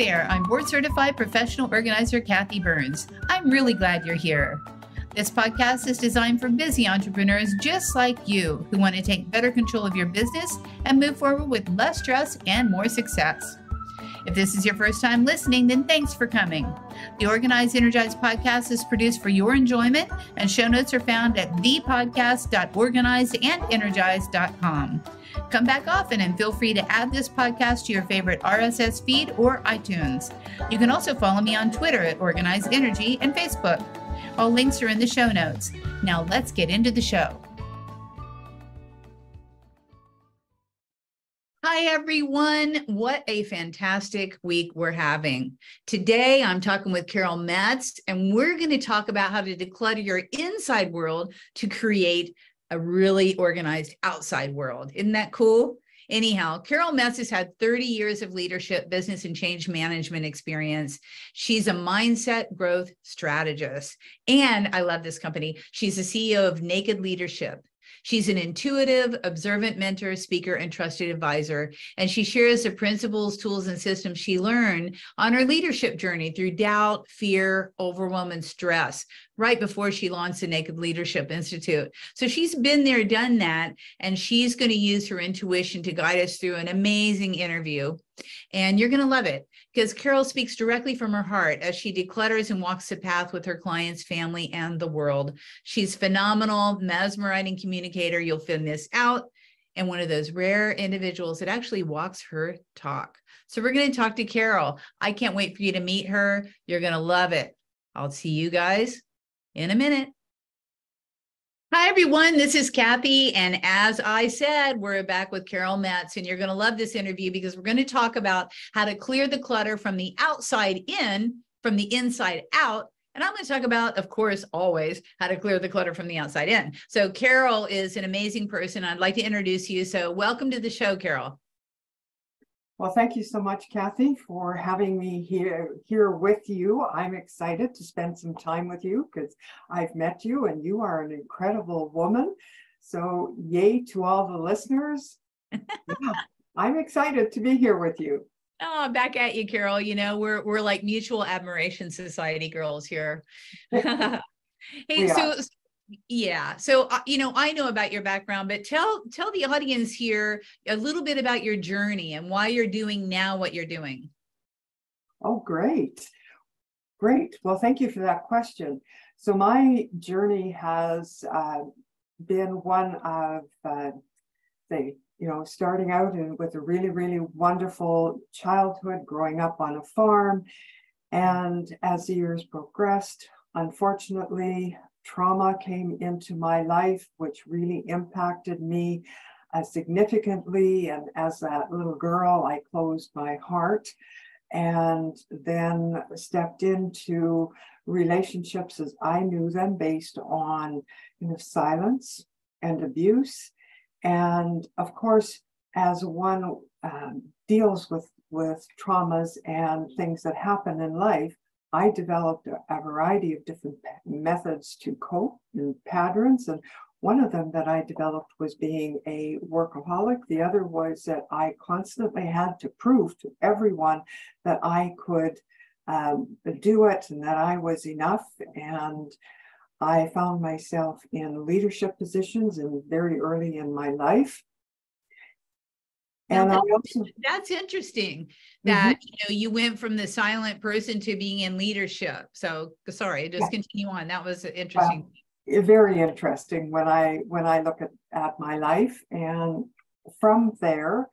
there, I'm board certified professional organizer Kathy Burns. I'm really glad you're here. This podcast is designed for busy entrepreneurs just like you who want to take better control of your business and move forward with less stress and more success. If this is your first time listening, then thanks for coming. The Organized Energized podcast is produced for your enjoyment, and show notes are found at thepodcast.organizedandenergize.com. Come back often and feel free to add this podcast to your favorite RSS feed or iTunes. You can also follow me on Twitter at Organized Energy and Facebook. All links are in the show notes. Now let's get into the show. Hi, everyone. What a fantastic week we're having. Today, I'm talking with Carol Metz, and we're going to talk about how to declutter your inside world to create a really organized outside world. Isn't that cool? Anyhow, Carol Metz has had 30 years of leadership, business, and change management experience. She's a mindset growth strategist. And I love this company. She's the CEO of Naked Leadership. She's an intuitive, observant mentor, speaker, and trusted advisor. And she shares the principles, tools, and systems she learned on her leadership journey through doubt, fear, overwhelm, and stress, right before she launched the Naked Leadership Institute. So she's been there, done that, and she's going to use her intuition to guide us through an amazing interview. And you're going to love it because Carol speaks directly from her heart as she declutters and walks the path with her clients, family, and the world. She's phenomenal, mesmerizing communicator. You'll find this out, and one of those rare individuals that actually walks her talk. So we're going to talk to Carol. I can't wait for you to meet her. You're going to love it. I'll see you guys in a minute. Hi, everyone. This is Kathy. And as I said, we're back with Carol Metz, and you're going to love this interview because we're going to talk about how to clear the clutter from the outside in, from the inside out. And I'm going to talk about, of course, always how to clear the clutter from the outside in. So Carol is an amazing person. I'd like to introduce you. So welcome to the show, Carol. Well, thank you so much, Kathy, for having me here with you. I'm excited to spend some time with you because I've met you and you are an incredible woman. So yay to all the listeners. Yeah, I'm excited to be here with you. Oh, back at you, Carol. You know, we're like mutual admiration society girls here. Hey, yeah. So, you know, I know about your background, but tell the audience here a little bit about your journey and why you're doing now what you're doing. Oh, great. Great. Well, thank you for that question. So my journey has been one of, starting out with a really, really wonderful childhood, growing up on a farm. And as the years progressed, unfortunately, trauma came into my life, which really impacted me significantly. And as that little girl, I closed my heart and then stepped into relationships as I knew them based on silence and abuse. And of course, as one deals with traumas and things that happen in life, I developed a variety of different methods to cope and patterns. And one of them that I developed was being a workaholic. The other was that I constantly had to prove to everyone that I could do it and that I was enough. And I found myself in leadership positions and very early in my life. And that's interesting that you went from the silent person to being in leadership. So sorry, just continue on. That was interesting. Very interesting when I look at my life. And from there,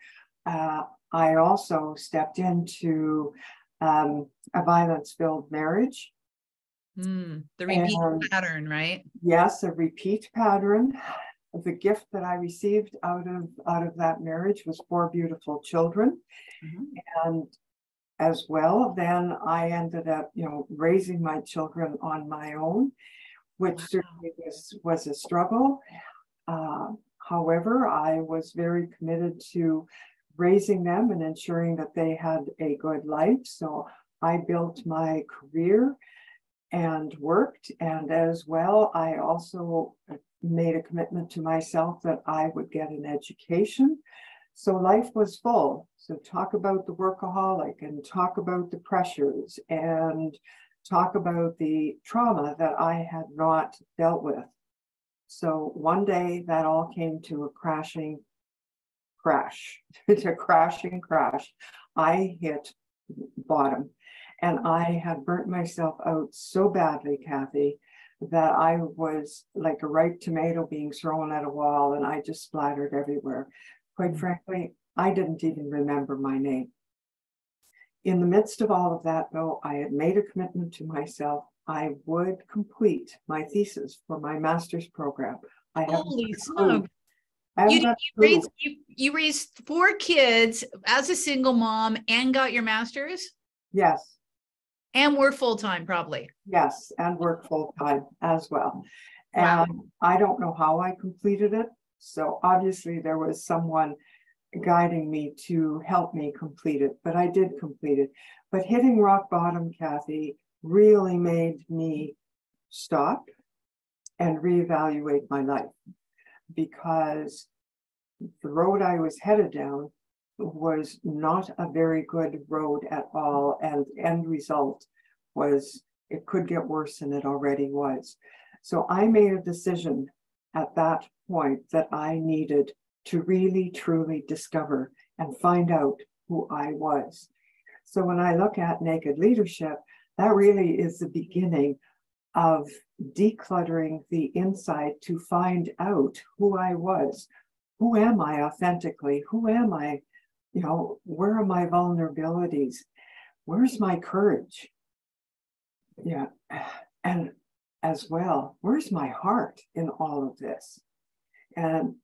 I also stepped into a violence-filled marriage. The repeat pattern, right? Yes, a repeat pattern. The gift that I received out of that marriage was 4 beautiful children. And as well, then I ended up, raising my children on my own, which certainly was a struggle. However, I was very committed to raising them and ensuring that they had a good life. So I built my career and worked. And as well, I also made a commitment to myself that I would get an education So life was full. So talk about the workaholic, and talk about the pressures, and talk about the trauma that I had not dealt with. So one day that all came to a crashing crash, to crashing crash. I hit bottom, and I had burnt myself out so badly, Kathy, that I was like a ripe tomato being thrown at a wall, and I just splattered everywhere. Quite frankly, I didn't even remember my name. In the midst of all of that, though, I had made a commitment to myself. I would complete my thesis for my master's program. Holy smoke. You raised 4 kids as a single mom and got your master's? Yes. And work full-time, probably. Yes, and work full-time as well. Wow. And I don't know how I completed it. So obviously there was someone guiding me to help me complete it, but I did complete it. But hitting rock bottom, Kathy, really made me stop and reevaluate my life, because the road I was headed down was not a very good road at all. And end result was it could get worse than it already was. So I made a decision at that point that I needed to really, truly discover and find out who I was. So when I look at Naked Leadership, that really is the beginning of decluttering the inside to find out who I was. Who am I authentically? Who am I? You know, where are my vulnerabilities? Where's my courage? Yeah. And as well, where's my heart in all of this? And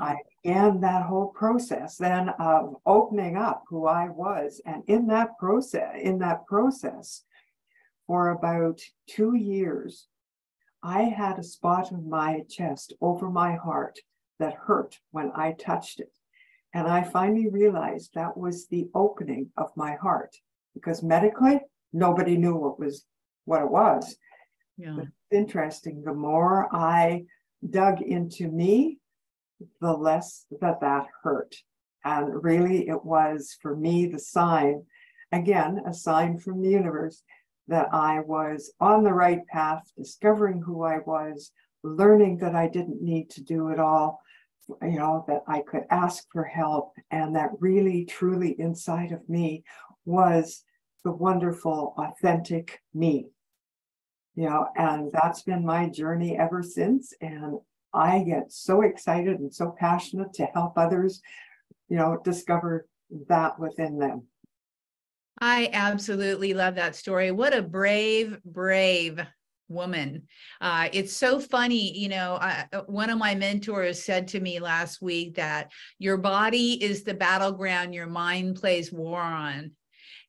I began that whole process then of opening up who I was. And in that process, for about 2 years, I had a spot on my chest over my heart that hurt when I touched it. And I finally realized that was the opening of my heart, because medically, nobody knew what it was. Yeah. But it's interesting. The more I dug into me, the less that hurt. And really, it was for me the sign, again, a sign from the universe, that I was on the right path, discovering who I was, learning that I didn't need to do it all, you know, that I could ask for help, and that really, truly inside of me was the wonderful, authentic me. You know, and that's been my journey ever since. And I get so excited and so passionate to help others, you know, discover that within them. I absolutely love that story. What a brave, brave woman. It's so funny. You know, one of my mentors said to me last week that your body is the battleground your mind plays war on.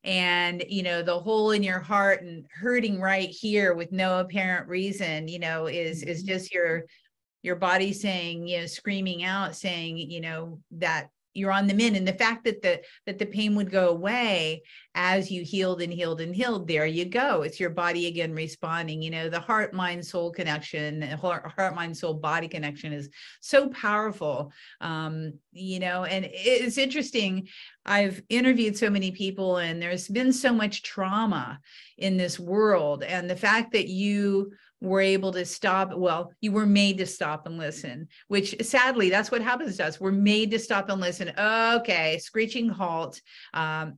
And, you know, the hole in your heart and hurting right here with no apparent reason, you know, is just your body saying, you know, screaming out, saying, you know, that you're on the mend. And the fact that the pain would go away as you healed and healed and healed, there you go. It's your body again responding. You know, the heart, mind, soul connection, heart, mind, soul, body connection is so powerful. You know, and it's interesting. I've interviewed so many people, and there's been so much trauma in this world. And the fact that you were able to stop, well, you were made to stop and listen, which sadly, that's what happens to us. We're made to stop and listen. Okay, screeching halt.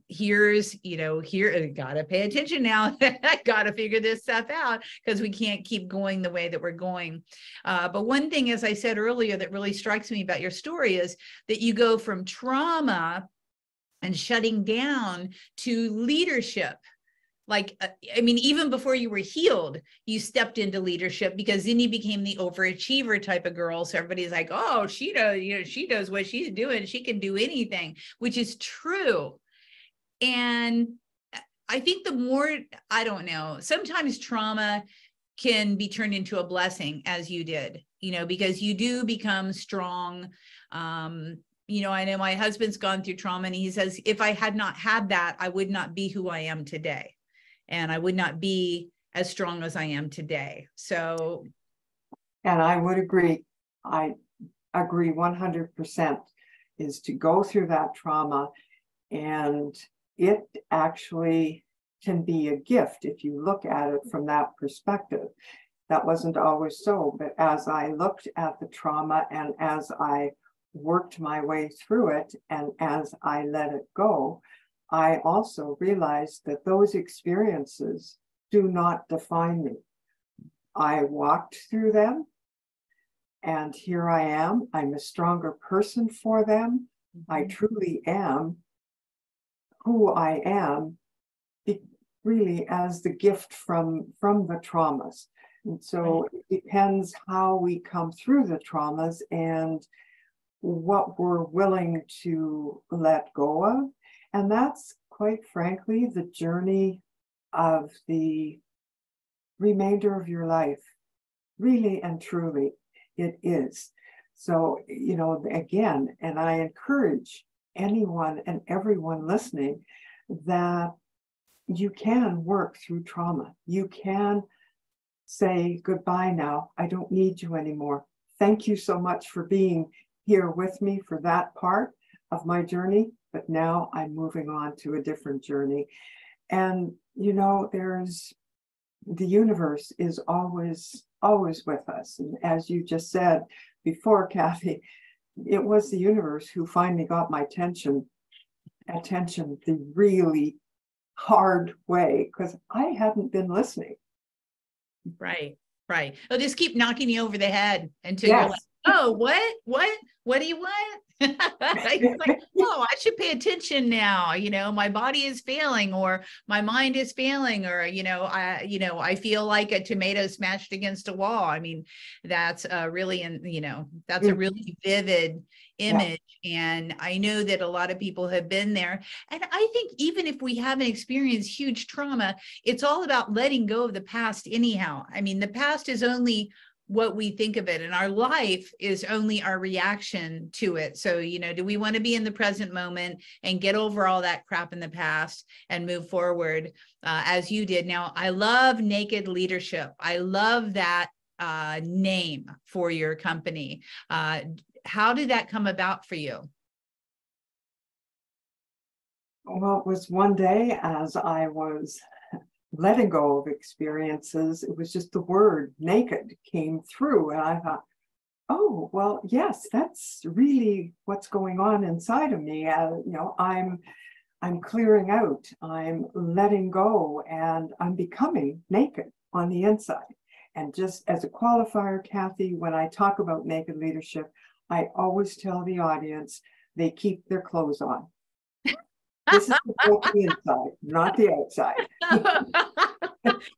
Here's, you know, here, gotta pay attention now. I gotta figure this stuff out, because we can't keep going the way that we're going. But one thing, as I said earlier, that really strikes me about your story is that you go from trauma and shutting down to leadership. Like, I mean, even before you were healed, you stepped into leadership, because then you became the overachiever type of girl. So everybody's like, oh, she does, you know, she does what she's doing. She can do anything, which is true. And I think the more, I don't know, sometimes trauma can be turned into a blessing, as you did, you know, because you do become strong. You know, I know my husband's gone through trauma, and he says, if I had not had that, I would not be who I am today. And I would not be as strong as I am today. So. And I would agree. I agree 100%. is to go through that trauma, and it actually can be a gift if you look at it from that perspective. That wasn't always so, but as I looked at the trauma and as I worked my way through it and as I let it go, I also realized that those experiences do not define me. I walked through them, and here I am. I'm a stronger person for them. I truly am who I am, really as the gift from the traumas. And so it depends how we come through the traumas and what we're willing to let go of. And that's, quite frankly, the journey of the remainder of your life. Really and truly, it is. So, you know, again, and I encourage anyone and everyone listening that you can work through trauma. You can say goodbye now. I don't need you anymore. Thank you so much for being here with me for that part of my journey, but now I'm moving on to a different journey. And, you know, the universe is always with us. And as you just said before, Kathy, it was the universe who finally got my attention the really hard way, because I hadn't been listening. Right. They'll just keep knocking you over the head until Yes. you're like, oh, what do you want? It's like, oh, I should pay attention now. You know, my body is failing, or my mind is failing, or, I feel like a tomato smashed against a wall. I mean, that's really, that's a really vivid image. Yeah. And I know that a lot of people have been there. And I think even if we haven't experienced huge trauma, it's all about letting go of the past anyhow. I mean, the past is only what we think of it, and our life is only our reaction to it. So, do we want to be in the present moment and get over all that crap in the past and move forward as you did? Now, I love Naked Leadership. I love that name for your company. How did that come about for you? Well, it was one day as I was letting go of experiences, it was just the word naked came through, and I thought, oh, well, yes, that's really what's going on inside of me. I'm clearing out, I'm letting go, and I'm becoming naked on the inside. And just as a qualifier, Kathy, when I talk about naked leadership, I always tell the audience they keep their clothes on. This is the inside, not the outside.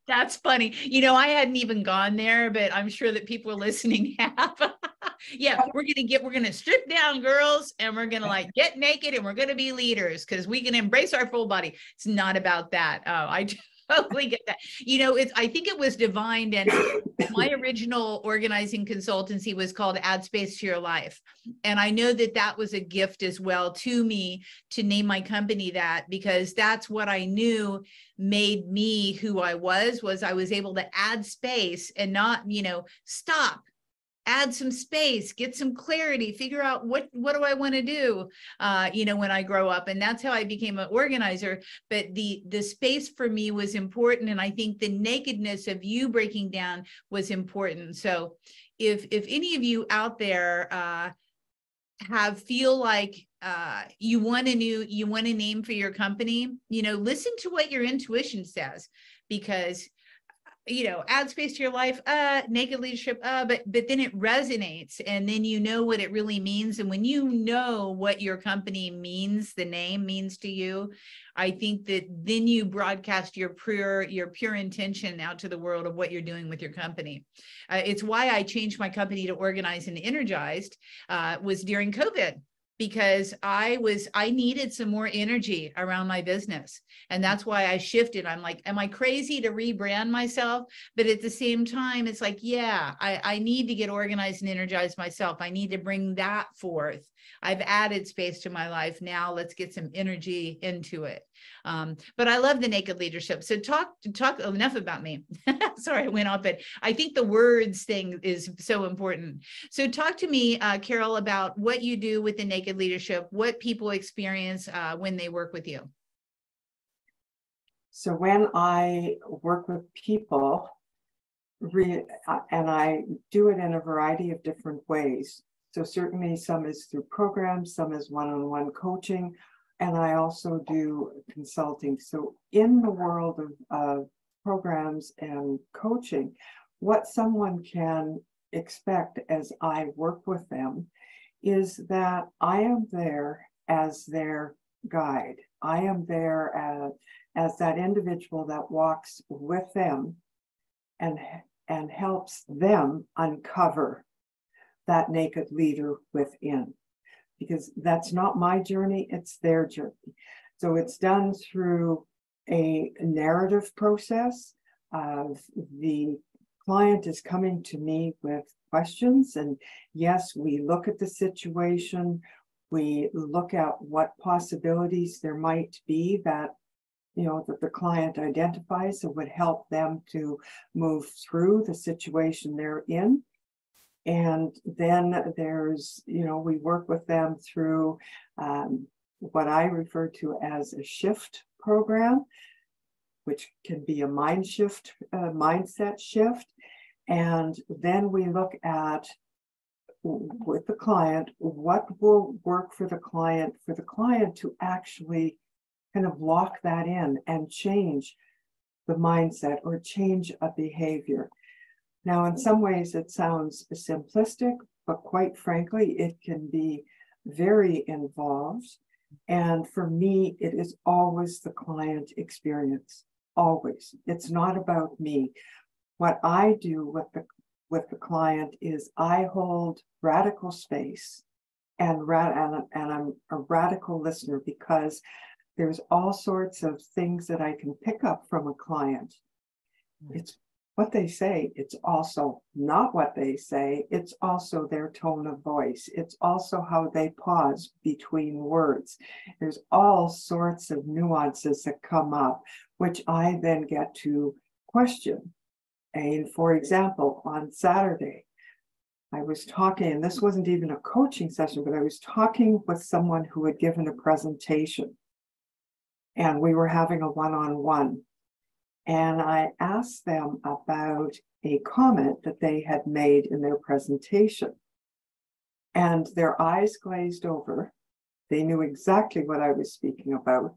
That's funny. I hadn't even gone there, but I'm sure that people listening have. Yeah, we're going to strip down, girls, and we're going to get naked, and we're going to be leaders because we can embrace our full body. It's not about that. Oh, I totally get that. I think it was divine. And my original organizing consultancy was called Add Space to Your Life. And I know that that was a gift as well to me to name my company that, because that's what I knew made me who I was I was able to add space and not, stop. Add some space, get some clarity, figure out what do I want to do, when I grow up. And that's how I became an organizer. But the space for me was important. And I think the nakedness of you breaking down was important. So if any of you out there feel like you want a name for your company, listen to what your intuition says, because add space to your life, naked leadership, but then it resonates, and then you know what it really means. And when you know what your company means, the name means to you, I think that then you broadcast your pure intention out to the world of what you're doing with your company. It's why I changed my company to Organized and Energized, was during COVID. Because I needed some more energy around my business. And that's why I shifted. I'm like, am I crazy to rebrand myself? But at the same time, it's like, yeah, I need to get organized and energized myself. I need to bring that forth. I've added space to my life. Now let's get some energy into it. But I love the naked leadership. So talk enough about me. Sorry, I went off, but I think the words thing is so important. So talk to me, Carol, about what you do with the naked naked leadership, what people experience when they work with you? So when I work with people, and I do it in a variety of different ways. So certainly some is through programs, some is one-on-one coaching, and I also do consulting. So in the world of programs and coaching, what someone can expect as I work with them is that I am there as their guide. I am there as that individual that walks with them and helps them uncover that naked leader within. Because that's not my journey, it's their journey. So it's done through a narrative process of the client is coming to me with questions. And yes, we look at the situation, we look at what possibilities there might be that that the client identifies that would help them to move through the situation they're in. And then there's, we work with them through what I refer to as a shift program, which can be a mindset shift. And then we look at, with the client, what will work for the client to actually kind of lock that in and change the mindset or change a behavior. Now, in some ways it sounds simplistic, but quite frankly, it can be very involved. And for me, it is always the client experience, always. It's not about me. What I do with the client is I hold radical space and I'm a radical listener, because there's all sorts of things that I can pick up from a client. It's what they say. It's also not what they say. It's also their tone of voice. It's also how they pause between words. There's all sorts of nuances that come up, which I then get to question. And for example, on Saturday, I was talking, and this wasn't even a coaching session, but I was talking with someone who had given a presentation. And we were having a one-on-one. And I asked them about a comment that they had made in their presentation. And their eyes glazed over. They knew exactly what I was speaking about.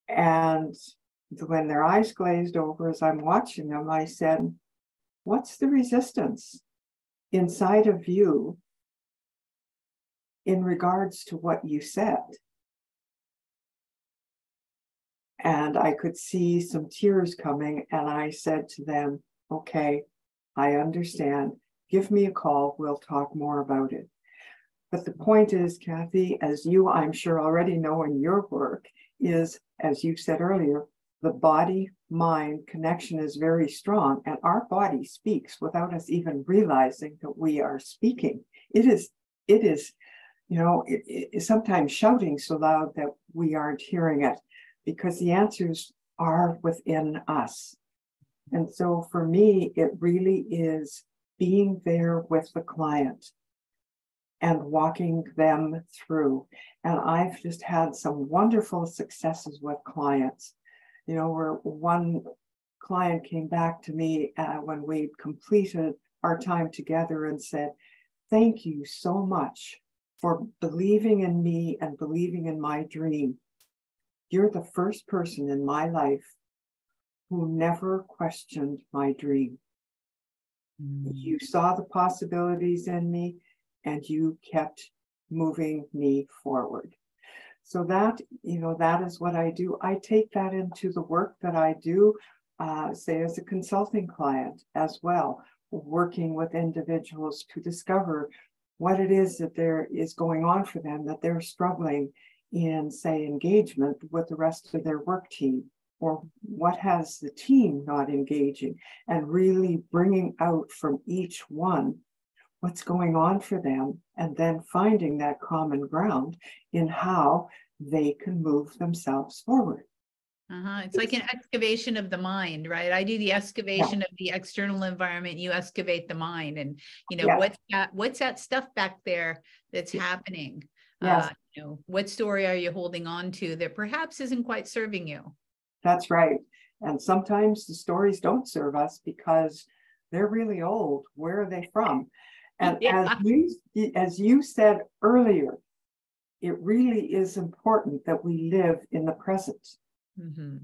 And when their eyes glazed over, as I'm watching them, I said, "What's the resistance inside of you in regards to what you said?" And I could see some tears coming, and I said to them, "Okay, I understand. Give me a call. We'll talk more about it." But the point is, Kathy, as you, I'm sure, already know in your work, is, as you said earlier, the body-mind connection is very strong, and our body speaks without us even realizing that we are speaking. It is, it is sometimes shouting so loud that we aren't hearing it, because the answers are within us. And so for me, it really is being there with the client and walking them through. And I've just had some wonderful successes with clients. Where one client came back to me when we completed our time together and said, "Thank you so much for believing in me and believing in my dream. You're the first person in my life who never questioned my dream. You saw the possibilities in me and you kept moving me forward." So that is what I do. I take that into the work that I do, say as a consulting client as well, working with individuals to discover what it is that there is going on for them, that they're struggling in, say, engagement with the rest of their work team, or what has the team not engaging, and really bringing out from each one what's going on for them, and then finding that common ground in how they can move themselves forward. It's like an excavation of the mind, right? I do the excavation of the external environment. You excavate the mind, and what's that stuff back there that's happening? Yes. What story are you holding on to that perhaps isn't quite serving you? That's right. And sometimes the stories don't serve us because they're really old. Where are they from? And as you said earlier, it really is important that we live in the present. Mm-hmm.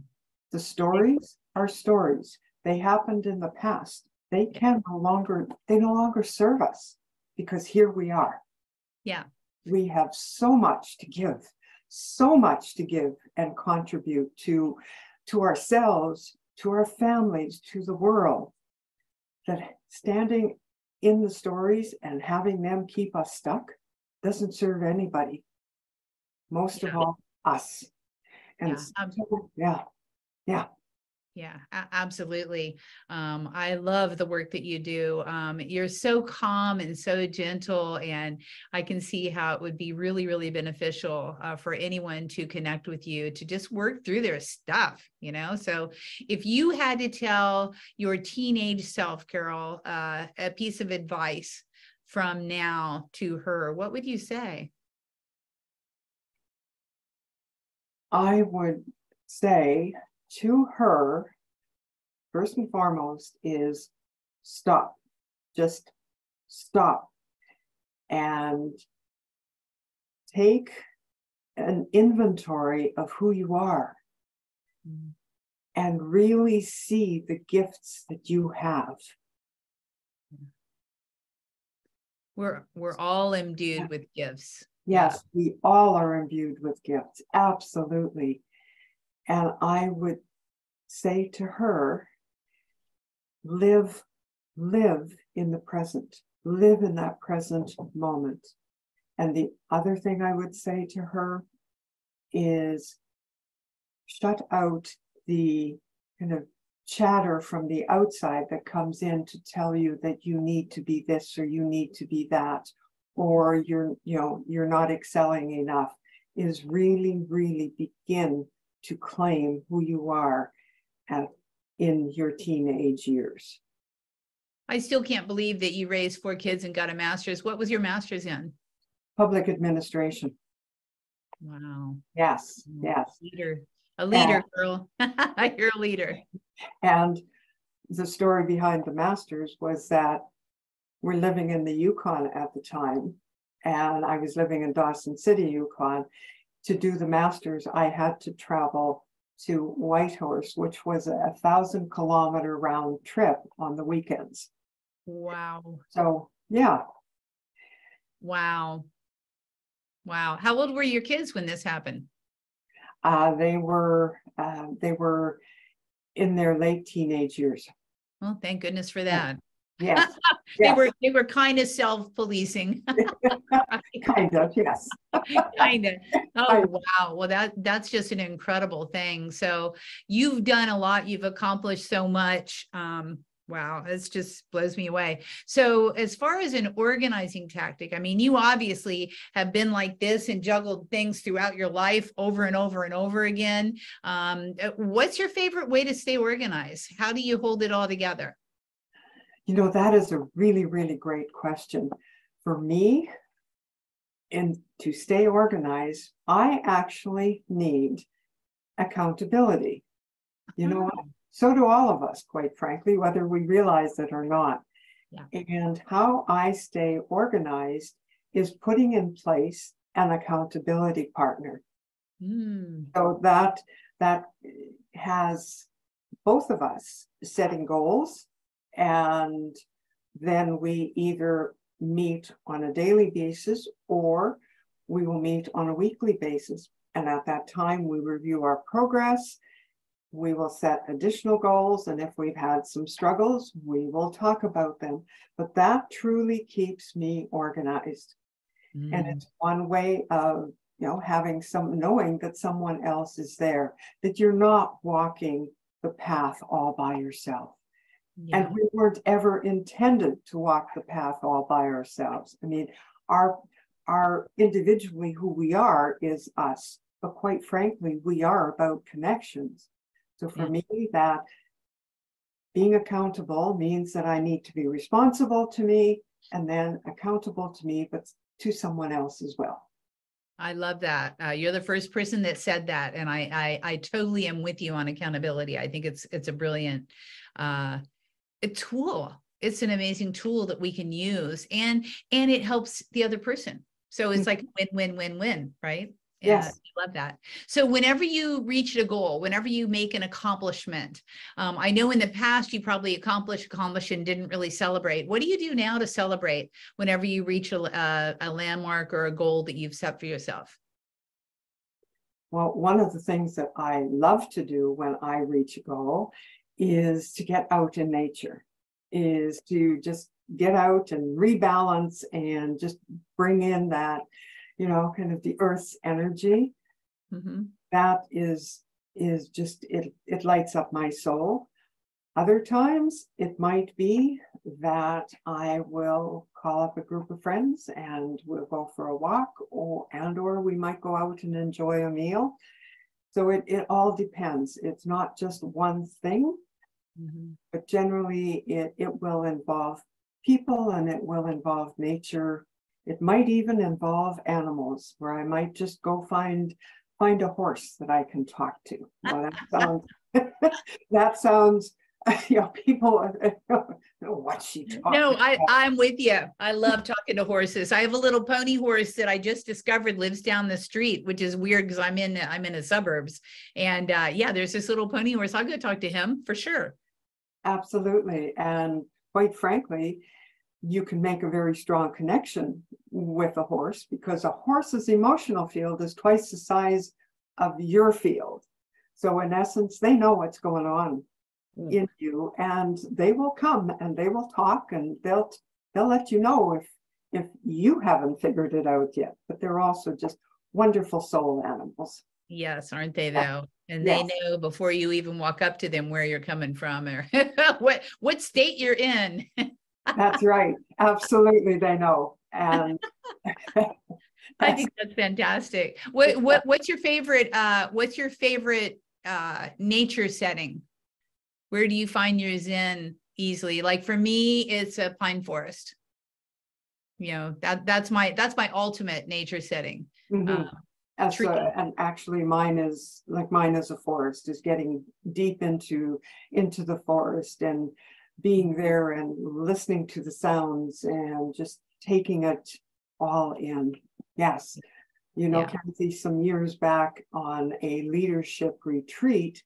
The stories are stories. They happened in the past. They no longer serve us, because here we are. Yeah. We have so much to give and contribute to ourselves, to our families, to the world, that standing in the stories and having them keep us stuck doesn't serve anybody, most of all us. And absolutely. I love the work that you do. You're so calm and so gentle, and I can see how it would be really, really beneficial for anyone to connect with you, to just work through their stuff, So if you had to tell your teenage self, Carol, a piece of advice from now to her, what would you say? I would say to her, first and foremost, is stop. Just stop and take an inventory of who you are and really see the gifts that you have. We're all imbued with gifts. Yes, we all are imbued with gifts. Absolutely. And I would say to her, live in the present, live in that present moment. And the other thing I would say to her is shut out the kind of chatter from the outside that comes in to tell you that you need to be this or you need to be that, or you're not excelling enough. Is really, really begin to claim who you are in your teenage years. I still can't believe that you raised 4 kids and got a master's. What was your master's in? Public administration. Wow. Yes. A leader, girl. You're a leader. And the story behind the master's was that we're living in the Yukon at the time, and I was living in Dawson City, Yukon. To do the master's, I had to travel to Whitehorse, which was a 1,000-kilometer round trip on the weekends. Wow. So, yeah. Wow. How old were your kids when this happened? They were in their late teenage years. Well, thank goodness for that. Yes. They were kind of self-policing. Kind of, yes. Kind of. Oh, wow. Well, that's just an incredible thing. So you've done a lot. You've accomplished so much. Wow, this just blows me away. So as far as an organizing tactic, I mean, you obviously have been like this and juggled things throughout your life over and over and over again. What's your favorite way to stay organized? How do you hold it all together? That is a really, really great question. For me, and to stay organized, I actually need accountability. So do all of us, quite frankly, whether we realize it or not. Yeah. And how I stay organized is putting in place an accountability partner. So that has both of us setting goals, and then we either meet on a daily basis or we will meet on a weekly basis. And at that time, we review our progress. We will set additional goals, and if we've had some struggles, we will talk about them. But that truly keeps me organized. And it's one way of, knowing that someone else is there, that you're not walking the path all by yourself. Yeah. And we weren't ever intended to walk the path all by ourselves. I mean, our individually who we are is us, but quite frankly, we are about connections. So for me, that being accountable means that I need to be responsible to me and then accountable to me, but to someone else as well. I love that. You're the first person that said that, and I totally am with you on accountability. I think it's a brilliant a tool. It's an amazing tool that we can use, and it helps the other person. So it's like win, right? Yes. I love that. So whenever you reach a goal, whenever you make an accomplishment, I know in the past you probably accomplished and didn't really celebrate. What do you do now to celebrate whenever you reach a landmark or a goal that you've set for yourself? Well, one of the things that I love to do when I reach a goal is to get out in nature, is to just get out and rebalance and just bring in that, kind of the earth's energy. That is just, it lights up my soul. Other times it might be that I will call up a group of friends and we'll go for a walk, or we might go out and enjoy a meal. So it all depends. It's not just one thing, but generally it will involve people and it will involve nature. It might even involve animals, where I might just go find a horse that I can talk to. Well, that sounds, people what's she talking No, about? I'm with you. I love talking to horses. I have a little pony horse that I just discovered lives down the street, which is weird because I'm in the suburbs. And there's this little pony horse. I'll go talk to him for sure. Absolutely. And quite frankly, you can make a very strong connection with a horse, because a horse's emotional field is twice the size of your field. So in essence, they know what's going on in you, and they will come and they will talk, and they'll let you know if you haven't figured it out yet. But they're also just wonderful soul animals. Yes, aren't they though? And yes. They know before you even walk up to them where you're coming from or what state you're in. That's right. Absolutely, they know. And I think that's fantastic. What's your favorite nature setting? Where do you find your zen easily? Like for me, it's a pine forest. That's my ultimate nature setting. and actually mine is a forest, is getting deep into the forest and being there and listening to the sounds and just taking it all in. Yes. Kathy, some years back on a leadership retreat,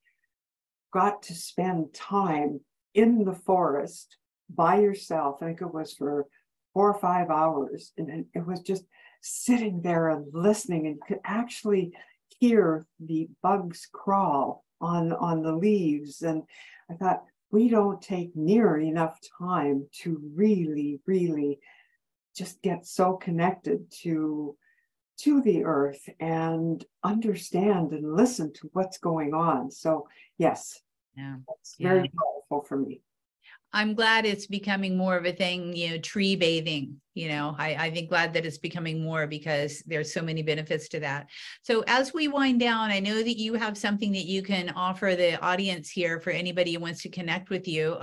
got to spend time in the forest by yourself. I think it was for 4 or 5 hours. And it was just sitting there and listening, and you could actually hear the bugs crawl on the leaves. And I thought, we don't take near enough time to really, really just get so connected to the earth and understand and listen to what's going on. So yes, it's very powerful for me. I'm glad it's becoming more of a thing, tree bathing, I think glad that it's becoming more, because there's so many benefits to that. So as we wind down, I know that you have something that you can offer the audience here for anybody who wants to connect with you.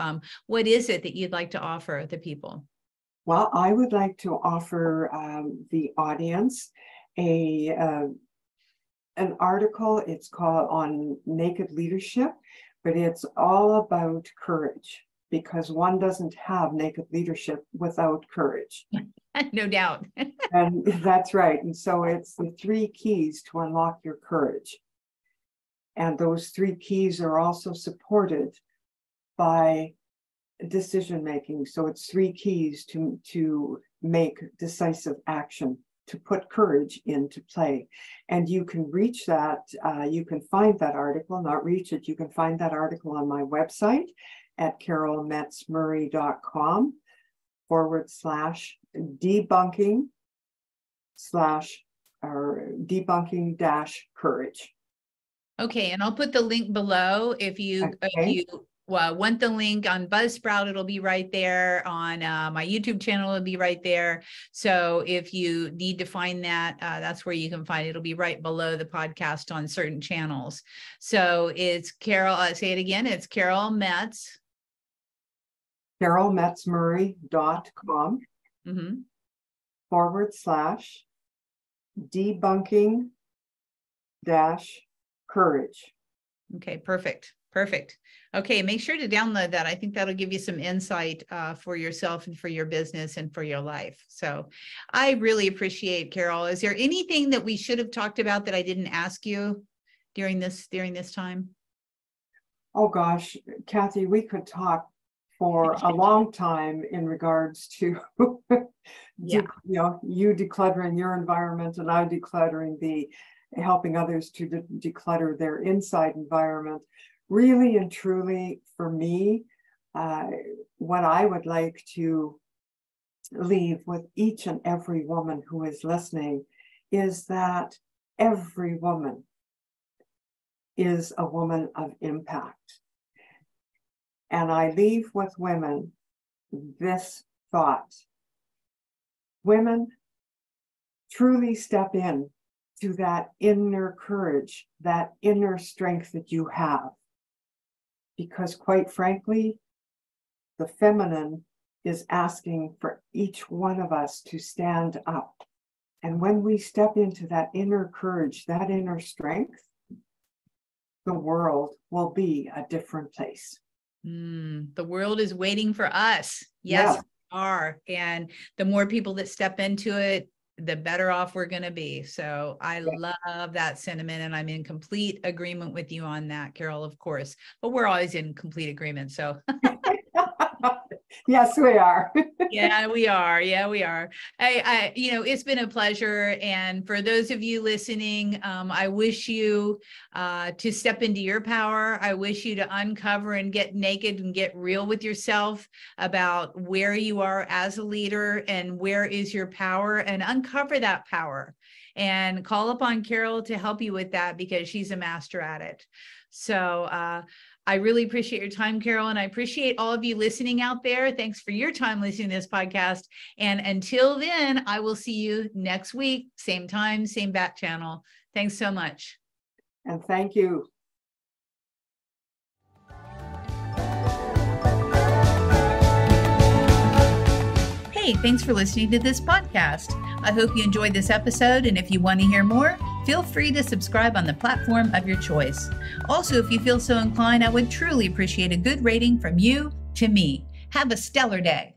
What is it that you'd like to offer the people? Well, I would like to offer the audience an article. It's called On Naked Leadership, but it's all about courage, because one doesn't have naked leadership without courage. No doubt. And that's right. And so it's the 3 keys to unlock your courage. And those 3 keys are also supported by decision making. So it's 3 keys to make decisive action, to put courage into play. And you can reach that, you can find that article, not reach it, you can find that article on my website at carolmetzmurray.com/debunking/debunking-courage. Okay, and I'll put the link below if you want the link on Buzzsprout, it'll be right there. On my YouTube channel, it'll be right there. So if you need to find that, that's where you can find it. It'll be right below the podcast on certain channels. So it's Carol, say it again, it's Carol Metz. carolmetzmurray.com /debunking -courage. Okay, perfect. Perfect. Okay, make sure to download that. I think that'll give you some insight for yourself and for your business and for your life. So I really appreciate, Carol. Is there anything that we should have talked about that I didn't ask you during this time? Oh gosh, Kathy, we could talk for a long time in regards to you decluttering your environment and I decluttering helping others to declutter their inside environment. Really and truly, for me, what I would like to leave with each and every woman who is listening is that every woman is a woman of impact. And I leave with women this thought. Women, truly step in to that inner courage, that inner strength that you have. Because quite frankly, the feminine is asking for each one of us to stand up. And when we step into that inner courage, that inner strength, the world will be a different place. The world is waiting for us. Yes, we are. And the more people that step into it, the better off we're going to be. So I love that sentiment, and I'm in complete agreement with you on that, Carol, of course, but we're always in complete agreement. So yes, we are. Yeah, we are. Yeah, we are. It's been a pleasure. And for those of you listening, I wish you to step into your power. I wish you to uncover and get naked and get real with yourself about where you are as a leader and where is your power, and uncover that power and call upon Carol to help you with that, because she's a master at it. So, I really appreciate your time, Carol, and I appreciate all of you listening out there. Thanks for your time listening to this podcast. And until then, I will see you next week, same time, same back channel. Thanks so much. And thank you. Hey, thanks for listening to this podcast. I hope you enjoyed this episode, and if you want to hear more, feel free to subscribe on the platform of your choice. Also, if you feel so inclined, I would truly appreciate a good rating from you to me. Have a stellar day.